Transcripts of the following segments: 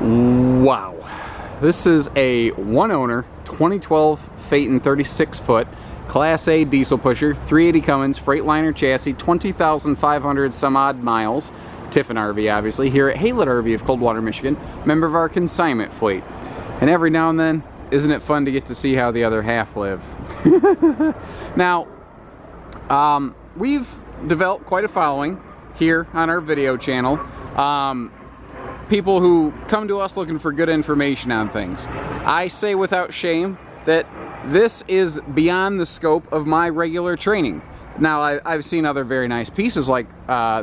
Wow. This is a one-owner 2012 Phaeton 36-foot Class A diesel pusher, 380 Cummins, Freightliner chassis, 20,500 some odd miles. Tiffin RV, obviously, here at HaylettRV of Coldwater, Michigan, member of our consignment fleet. And every now and then, isn't it fun to get to see how the other half live? Now, we've developed quite a following here on our video channel. People who come to us looking for good information on things. I say without shame that this is beyond the scope of my regular training. Now, I've seen other very nice pieces like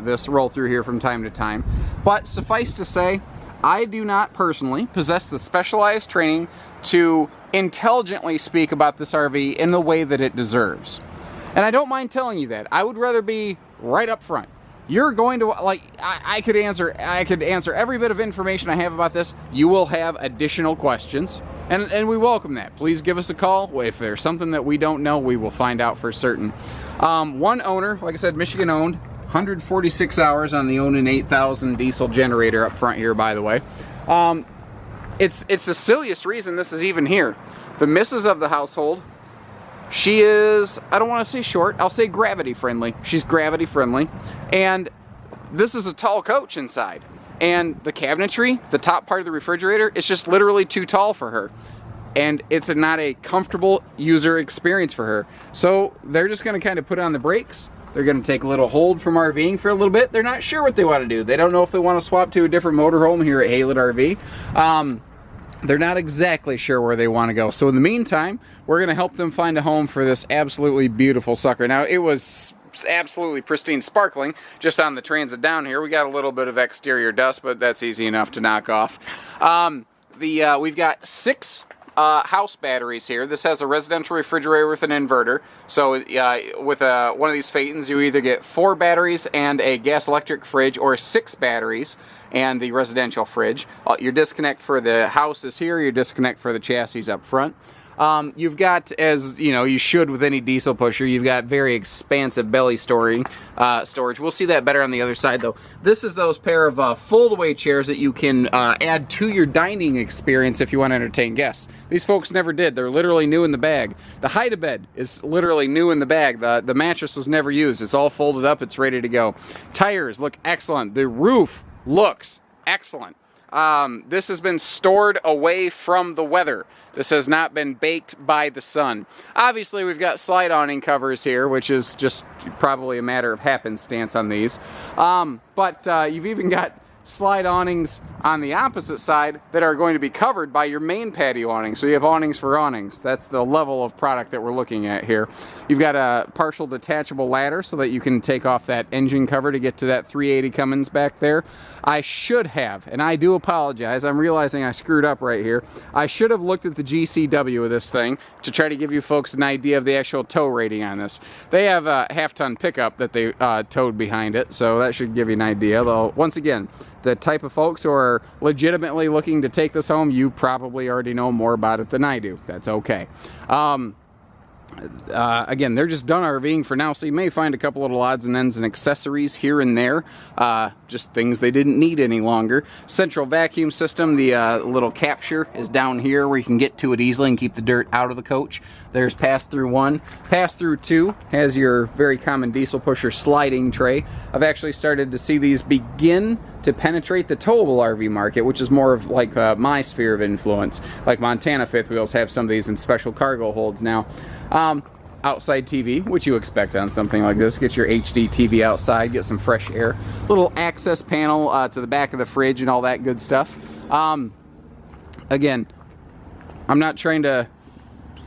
this roll through here from time to time, but suffice to say, I do not personally possess the specialized training to intelligently speak about this RV in the way that it deserves. And I don't mind telling you that. I would rather be right up front. You're going to, like, I could answer every bit of information I have about this. You will have additional questions, and we welcome that. Please give us a call. If there's something that we don't know, we will find out for certain. One owner, like I said, Michigan owned, 146 hours on the Onan 8000 diesel generator up front here, by the way. It's the silliest reason this is even here. The missus of the household, she is, I don't want to say short, I'll say gravity friendly. She's gravity friendly. And this is a tall coach inside. And the cabinetry, the top part of the refrigerator, is just literally too tall for her. And it's not a comfortable user experience for her. So they're just going to kind of put on the brakes. They're going to take a little hold from RVing for a little bit. They're not sure what they want to do. They don't know if they want to swap to a different motorhome here at HaylettRV. They're not exactly sure where they want to go. So in the meantime, we're going to help them find a home for this absolutely beautiful sucker. Now, it was absolutely pristine, sparkling just on the transit down here. We got a little bit of exterior dust, but that's easy enough to knock off. We've got 6 house batteries here. This has a residential refrigerator with an inverter. So with one of these Phaetons, you either get 4 batteries and a gas electric fridge, or 6 batteries and the residential fridge. Your disconnect for the house is here. Your disconnect for the chassis up front. You've got, as you know, you should with any diesel pusher, you've got very expansive belly storage. We'll see that better on the other side, though. This is those pair of fold-away chairs that you can add to your dining experience if you want to entertain guests. These folks never did. They're literally new in the bag. The hide-a-bed is literally new in the bag. The mattress was never used. It's all folded up. It's ready to go. Tires look excellent. The roof looks excellent. This has been stored away from the weather. This has not been baked by the sun. Obviously, we've got slide awning covers here, which is just probably a matter of happenstance on these. But you've even got slide awnings on the opposite side that are going to be covered by your main patio awning. So you have awnings for awnings. That's the level of product that we're looking at here. You've got a partial detachable ladder so that you can take off that engine cover to get to that 380 Cummins back there. I should have, and I do apologize, I'm realizing I screwed up right here. I should have looked at the GCW of this thing to try to give you folks an idea of the actual tow rating on this. They have a half-ton pickup that they towed behind it, so that should give you an idea. Though, once again, the type of folks who are legitimately looking to take this home, you probably already know more about it than I do. That's okay. Again, they're just done RVing for now, so you may find a couple little odds and ends and accessories here and there, just things they didn't need any longer. Central vacuum system, the little capture is down here where you can get to it easily and keep the dirt out of the coach. There's pass-through 1. Pass-through 2 has your very common diesel pusher sliding tray. I've actually started to see these begin to penetrate the towable RV market, which is more of like my sphere of influence. Like Montana fifth wheels have some of these in special cargo holds now. Outside TV, which you expect on something like this. Get your HD TV outside, get some fresh air. Little access panel to the back of the fridge and all that good stuff. Again, I'm not trying to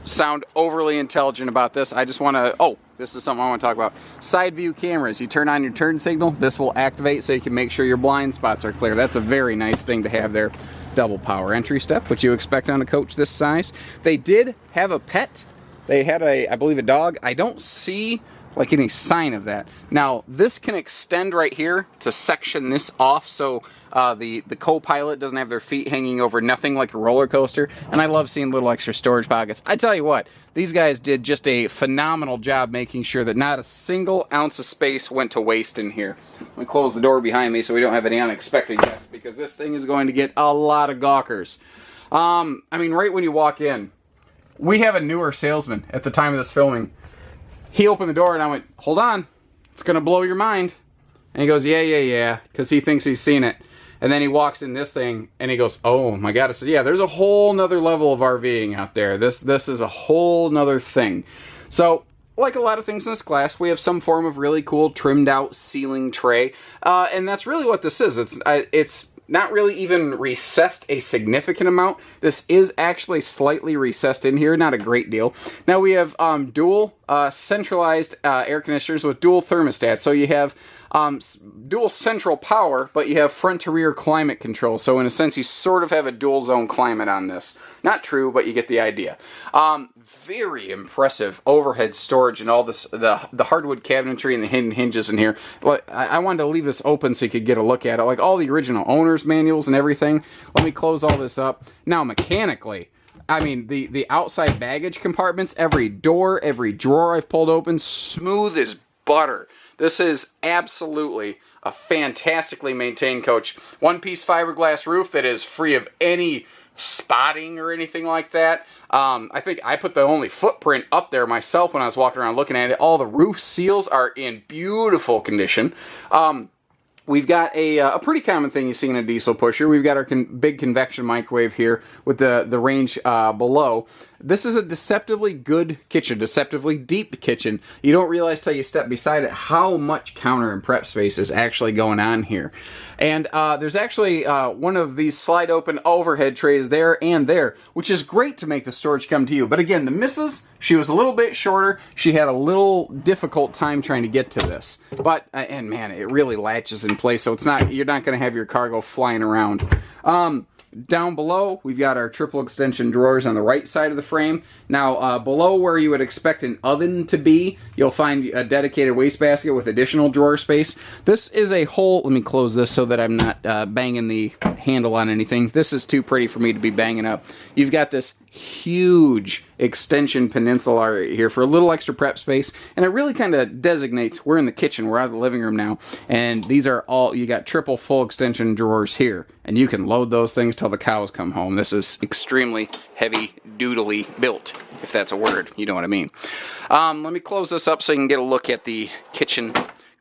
sound overly intelligent about this. I just want to, this is something I want to talk about. Side view cameras. You turn on your turn signal, this will activate so you can make sure your blind spots are clear. That's a very nice thing to have there. Double power entry step, which you expect on a coach this size. They did have a pet. They had I believe a dog. I don't see like any sign of that. Now, this can extend right here to section this off so the co-pilot doesn't have their feet hanging over nothing like a roller coaster. And I love seeing little extra storage pockets. I tell you what, these guys did just a phenomenal job making sure that not a single ounce of space went to waste in here. Let me close the door behind me so we don't have any unexpected guests, because this thing is going to get a lot of gawkers. I mean, right when you walk in, we have a newer salesman at the time of this filming. He opened the door and I went, hold on, it's going to blow your mind. And he goes, yeah, because he thinks he's seen it. And then he walks in this thing and he goes, oh my God. I said, yeah, there's a whole nother level of RVing out there. This is a whole nother thing. So, like a lot of things in this class, we have some form of really cool trimmed out ceiling tray. And that's really what this is. It's not really even recessed a significant amount. This is actually slightly recessed in here, not a great deal. Now we have dual centralized air conditioners with dual thermostats. So you have dual central power, but you have front to rear climate control. So in a sense, you sort of have a dual zone climate on this. Not true, but you get the idea. Very impressive overhead storage and all this, the hardwood cabinetry and the hidden hinges in here. I wanted to leave this open so you could get a look at it, like all the original owner's manuals and everything. Let me close all this up. Now, mechanically, I mean, the outside baggage compartments, every door, every drawer I've pulled open, smooth as butter. This is absolutely a fantastically maintained coach. One-piece fiberglass roof that is free of any spotting or anything like that. I think I put the only footprint up there myself when I was walking around looking at it. All the roof seals are in beautiful condition. We've got a pretty common thing you see in a diesel pusher. We've got our big convection microwave here with the range below. This is a deceptively good kitchen, deceptively deep kitchen. You don't realize till you step beside it how much counter and prep space is actually going on here. And there's actually one of these slide open overhead trays there and there, which is great to make the storage come to you. But again, the missus, she was a little bit shorter. She had a little difficult time trying to get to this. But, and man, it really latches in place, so it's not, you're not going to have your cargo flying around. Down below, we've got our triple extension drawers on the right side of the frame. Now, below where you would expect an oven to be, you'll find a dedicated wastebasket with additional drawer space. This is a whole, let me close this so that I'm not banging the handle on anything. This is too pretty for me to be banging up. You've got this huge extension peninsula right here for a little extra prep space, and it really kind of designates we're in the kitchen, we're out of the living room now, and these are all, you got triple full extension drawers here, and you can load those things till the cows come home. This is extremely heavy doodly built, if that's a word, you know what I mean. Let me close this up so you can get a look at the kitchen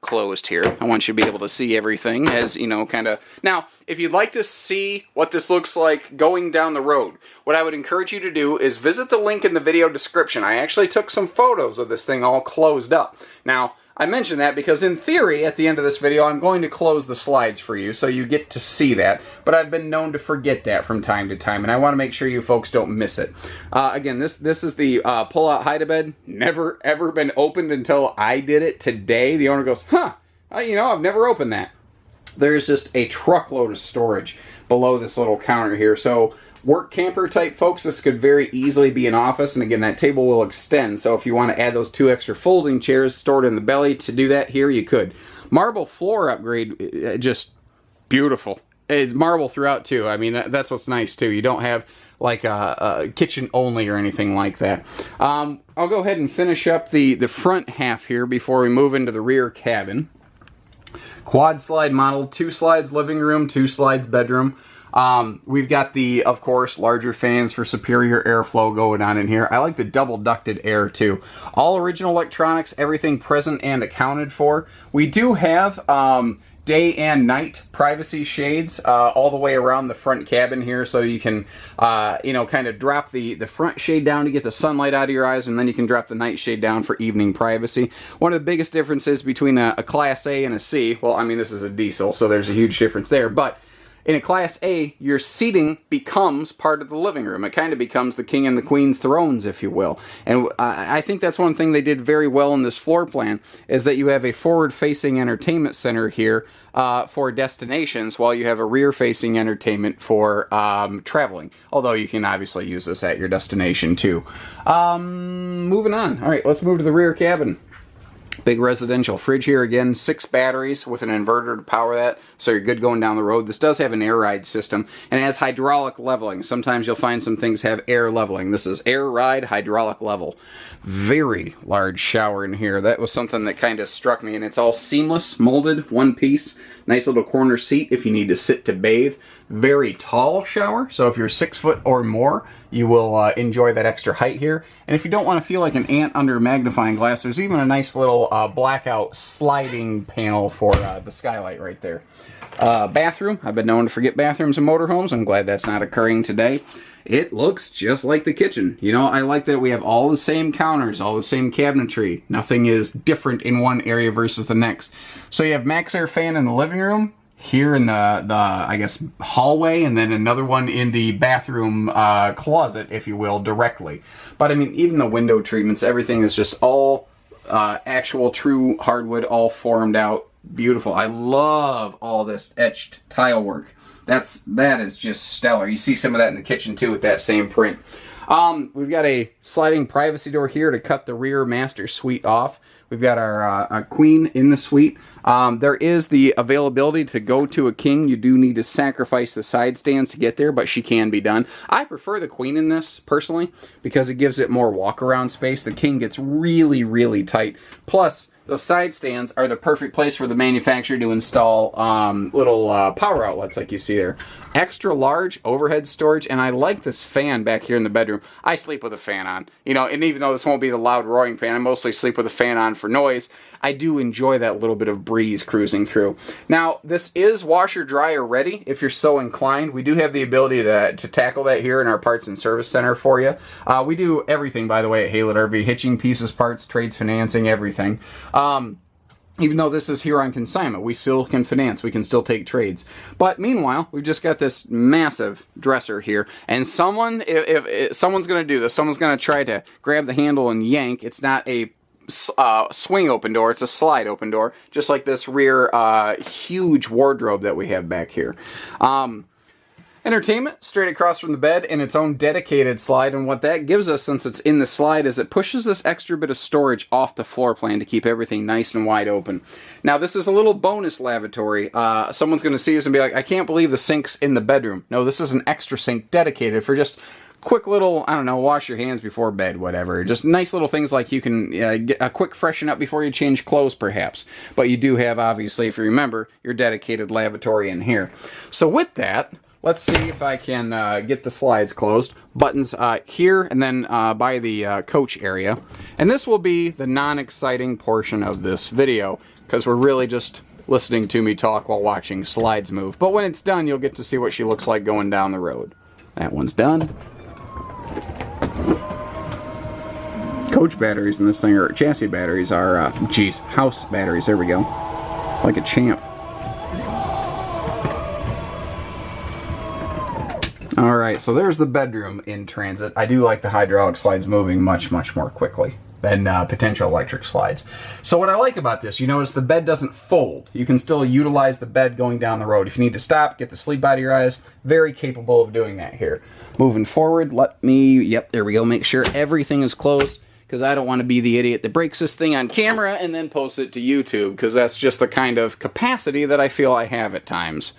closed here. I want you to be able to see everything as, you know, kind of. Now, if you'd like to see what this looks like going down the road, what I would encourage you to do is visit the link in the video description. I actually took some photos of this thing all closed up. Now, I mention that because in theory, at the end of this video, I'm going to close the slides for you so you get to see that, but I've been known to forget that from time to time, and I want to make sure you folks don't miss it. Again, this is the pull-out hide-a-bed. Never, ever been opened until I did it today. The owner goes, huh, you know, I've never opened that. There's just a truckload of storage below this little counter here, so work camper type folks, this could very easily be an office, and again, that table will extend, so if you want to add those 2 extra folding chairs stored in the belly to do that here, you could. Marble floor upgrade, just beautiful. It's marble throughout too. I mean, that's what's nice too. You don't have like a kitchen only or anything like that. I'll go ahead and finish up the front half here before we move into the rear cabin. Quad slide model, 2 slides living room, 2 slides bedroom. We've got the, of course, larger fans for superior airflow going on in here. I like the double ducted air too. All original electronics, everything present and accounted for. We do have day and night privacy shades all the way around the front cabin here, so you can, you know, kind of drop the front shade down to get the sunlight out of your eyes, and then you can drop the night shade down for evening privacy. One of the biggest differences between a Class A and a C, well, I mean, this is a diesel, so there's a huge difference there, but in a Class A, your seating becomes part of the living room. It kind of becomes the king and the queen's thrones, if you will. And I think that's one thing they did very well in this floor plan, is that you have a forward-facing entertainment center here for destinations, while you have a rear-facing entertainment for traveling. Although you can obviously use this at your destination, too. Moving on. All right, let's move to the rear cabin. Big residential fridge here again, 6 batteries with an inverter to power that, so you're good going down the road. This does have an air ride system, and it has hydraulic leveling. Sometimes you'll find some things have air leveling. This is air ride, hydraulic level. Very large shower in here. That was something that kind of struck me, and it's all seamless, molded, one piece. Nice little corner seat if you need to sit to bathe. Very tall shower, so if you're 6 foot or more, you will enjoy that extra height here. And if you don't want to feel like an ant under a magnifying glass, there's even a nice little blackout sliding panel for the skylight right there. Bathroom. I've been known to forget bathrooms in motorhomes. I'm glad that's not occurring today. It looks just like the kitchen. You know, I like that we have all the same counters, all the same cabinetry. Nothing is different in one area versus the next. So you have max air fan in the living room, here in the I guess, hallway, and then another one in the bathroom closet, if you will, directly. But I mean, even the window treatments, everything is just all actual true hardwood, all formed out. Beautiful. I love all this etched tile work. That is just stellar. You see some of that in the kitchen too with that same print. We've got a sliding privacy door here to cut the rear master suite off. We've got our queen in the suite. There is the availability to go to a king. You do need to sacrifice the side stands to get there, but she can be done. I prefer the queen in this, personally, because it gives it more walk-around space. The king gets really, really tight. Plus, those side stands are the perfect place for the manufacturer to install little power outlets like you see there. Extra large overhead storage, and I like this fan back here in the bedroom. I sleep with a fan on, you know, and even though this won't be the loud roaring fan, I mostly sleep with a fan on for noise. I do enjoy that little bit of breeze cruising through. Now, this is washer dryer ready if you're so inclined. We do have the ability to tackle that here in our parts and service center for you. We do everything, by the way, at HaylettRV: hitching, pieces, parts, trades, financing, everything. Even though this is here on consignment, we still can finance, we can still take trades. But meanwhile, we've just got this massive dresser here, and someone, if someone's going to do this, someone's going to try to grab the handle and yank. It's not a swing open door, it's a slide open door, just like this rear huge wardrobe that we have back here. Entertainment straight across from the bed in its own dedicated slide, and what that gives us, since it's in the slide, is it pushes this extra bit of storage off the floor plan to keep everything nice and wide open. Now, this is a little bonus lavatory. Someone's going to see this and be like, I can't believe the sink's in the bedroom. No, this is an extra sink dedicated for just quick little, I don't know, wash your hands before bed, whatever. Just nice little things like you can get a quick freshen up before you change clothes, perhaps. But you do have, obviously, if you remember, your dedicated lavatory in here. So with that, let's see if I can get the slides closed. Buttons here and then by the coach area. And this will be the non-exciting portion of this video, because we're really just listening to me talk while watching slides move. But when it's done, you'll get to see what she looks like going down the road. That one's done. Coach batteries in this thing, or chassis batteries, are, house batteries. There we go. Like a champ. Alright, so there's the bedroom in transit. I do like the hydraulic slides moving much, much more quickly than potential electric slides. So what I like about this, you notice the bed doesn't fold. You can still utilize the bed going down the road. If you need to stop, get the sleep out of your eyes, very capable of doing that here. Moving forward, let me, yep, there we go, make sure everything is closed, because I don't want to be the idiot that breaks this thing on camera and then posts it to YouTube, because that's just the kind of capacity that I feel I have at times.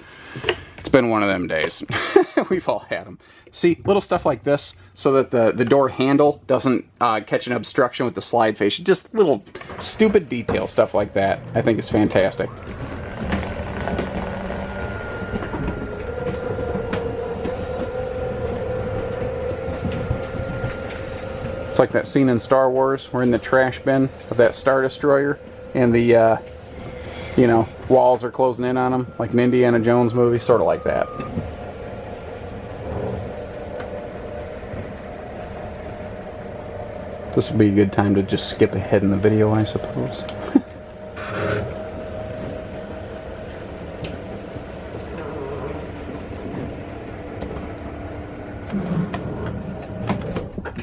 It's been one of them days. We've all had them. See, little stuff like this, so that the door handle doesn't catch an obstruction with the slide face. Just little stupid detail stuff like that. I think it's fantastic. It's like that scene in Star Wars. We're in the trash bin of that Star Destroyer, and the you know, walls are closing in on them, like an Indiana Jones movie, sort of like that. This would be a good time to just skip ahead in the video, I suppose.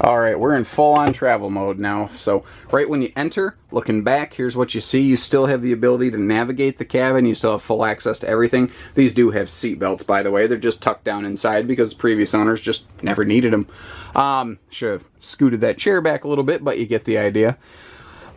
Alright, we're in full-on travel mode now. So, right when you enter, looking back, here's what you see. You still have the ability to navigate the cabin. You still have full access to everything. These do have seat belts, by the way. They're just tucked down inside because previous owners just never needed them. Should have scooted that chair back a little bit, but you get the idea.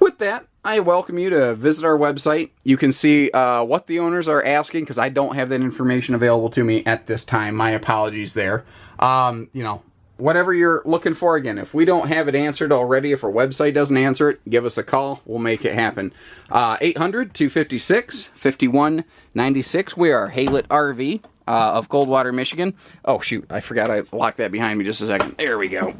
with that, I welcome you to visit our website. You can see what the owners are asking, because I don't have that information available to me at this time. My apologies there. You know, whatever you're looking for, again, if we don't have it answered already, if our website doesn't answer it, give us a call. We'll make it happen. 800-256-5196. We are HaylettRV of Coldwater, Michigan. Oh, shoot. I forgot I locked that behind me just a second. There we go.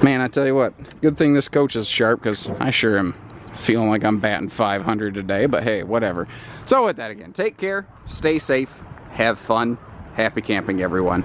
Man, I tell you what, good thing this coach is sharp, because I sure am feeling like I'm batting 500 today, but hey, whatever. So with that, again, take care, stay safe, have fun, happy camping, everyone.